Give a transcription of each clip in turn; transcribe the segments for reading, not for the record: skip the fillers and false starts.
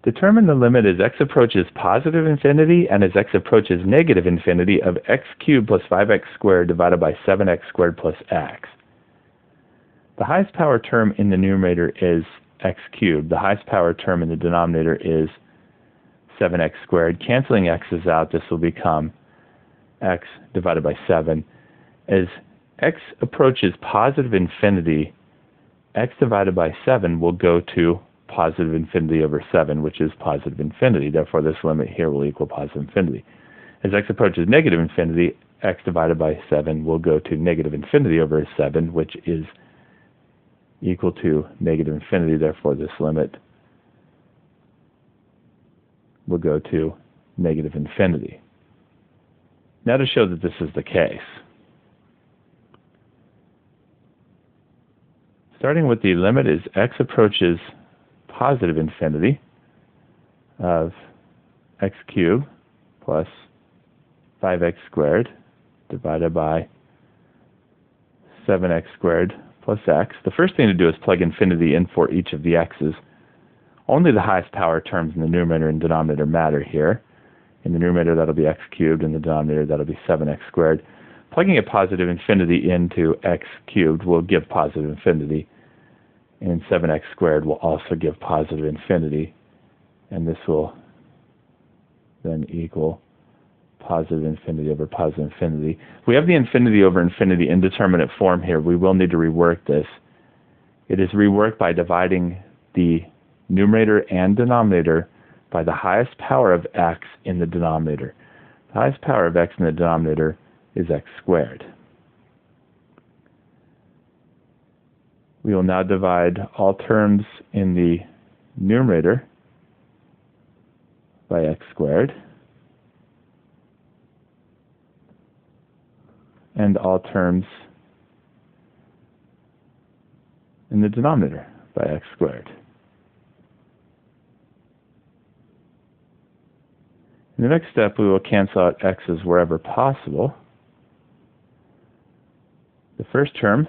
Determine the limit as x approaches positive infinity and as x approaches negative infinity of x cubed plus 5x squared divided by 7x squared plus x. The highest power term in the numerator is x cubed. The highest power term in the denominator is 7x squared. Canceling x's out, this will become x divided by 7. As x approaches positive infinity, x divided by 7 will go to positive infinity over 7, which is positive infinity. Therefore, this limit here will equal positive infinity. As x approaches negative infinity, x divided by 7 will go to negative infinity over 7, which is equal to negative infinity. Therefore, this limit will go to negative infinity. Now to show that this is the case. Starting with the limit as x approaches positive infinity of x cubed plus 5x squared divided by 7x squared plus x. The first thing to do is plug infinity in for each of the x's. Only the highest power terms in the numerator and denominator matter here. In the numerator, that'll be x cubed. In the denominator, that'll be 7x squared. Plugging a positive infinity into x cubed will give positive infinity. And 7x squared will also give positive infinity. And this will then equal positive infinity over positive infinity. We have the infinity over infinity indeterminate form here. We will need to rework this. It is reworked by dividing the numerator and denominator by the highest power of x in the denominator. The highest power of x in the denominator is x squared. We will now divide all terms in the numerator by x squared and all terms in the denominator by x squared. In the next step, we will cancel out x's wherever possible. The first term,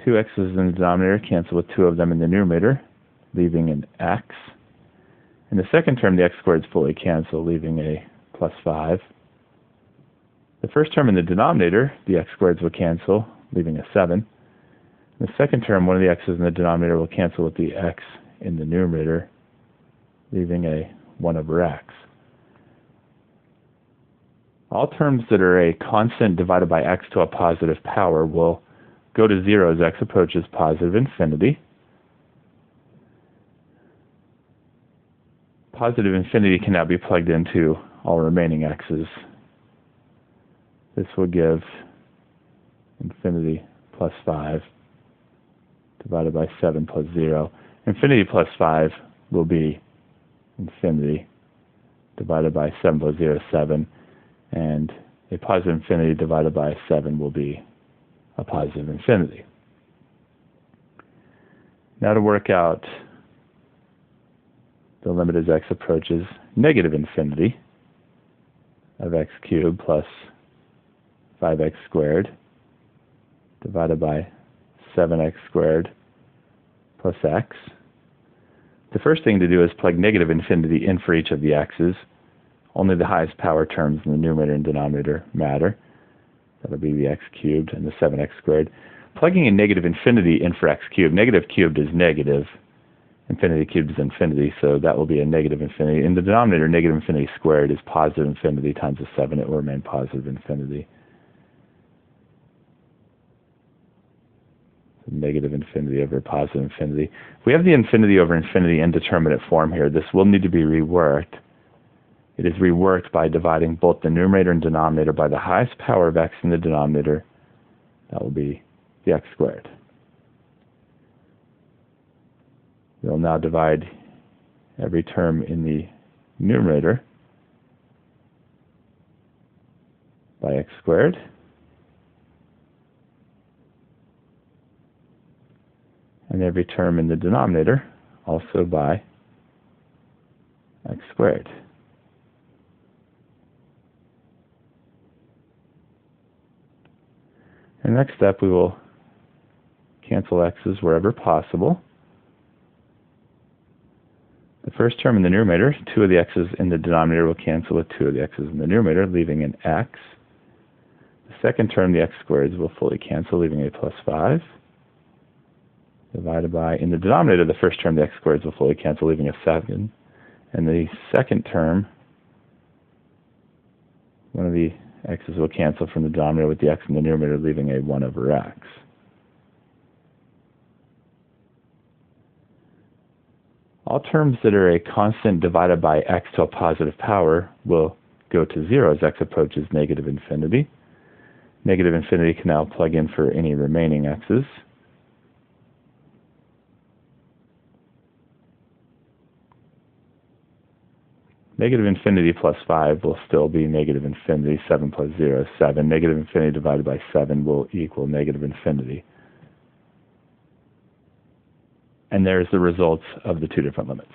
2 x's in the denominator, cancel with 2 of them in the numerator, leaving an x. In the second term, the x squared is fully canceled, leaving a plus 5. The first term in the denominator, the x squareds will cancel, leaving a 7. In the second term, one of the x's in the denominator will cancel with the x in the numerator, leaving a 1 over x. All terms that are a constant divided by x to a positive power will go to 0 as x approaches positive infinity. Positive infinity can now be plugged into all remaining x's. This will give infinity plus 5 divided by 7 plus 0. Infinity plus 5 will be infinity divided by 7 plus 0 is 7, and a positive infinity divided by 7 will be a positive infinity. Now to work out the limit as x approaches negative infinity of x cubed plus 5x squared divided by 7x squared plus x. The first thing to do is plug negative infinity in for each of the x's. Only the highest power terms in the numerator and denominator matter. That'll be the x cubed and the 7x squared. Plugging in negative infinity in for x cubed. Negative cubed is negative. Infinity cubed is infinity, so that will be a negative infinity. In the denominator, negative infinity squared is positive infinity times a 7. It will remain positive infinity. Negative infinity over positive infinity. We have the infinity over infinity indeterminate form here. This will need to be reworked. It is reworked by dividing both the numerator and denominator by the highest power of x in the denominator. That will be the x squared. We will now divide every term in the numerator by x squared. And every term in the denominator also by x squared. In the next step, we will cancel x's wherever possible. The first term in the numerator, 2 of the x's in the denominator will cancel with 2 of the x's in the numerator, leaving an x. The second term, the x squareds, will fully cancel, leaving a plus 5. Divided by, in the denominator, the first term, the x squareds, will fully cancel, leaving a 7. And the second term, one of the x's will cancel from the denominator with the x in the numerator, leaving a 1 over x. All terms that are a constant divided by x to a positive power will go to 0 as x approaches negative infinity. Negative infinity can now plug in for any remaining x's. Negative infinity plus 5 will still be negative infinity. 7 plus 0 is 7. Negative infinity divided by 7 will equal negative infinity. And there's the results of the two different limits.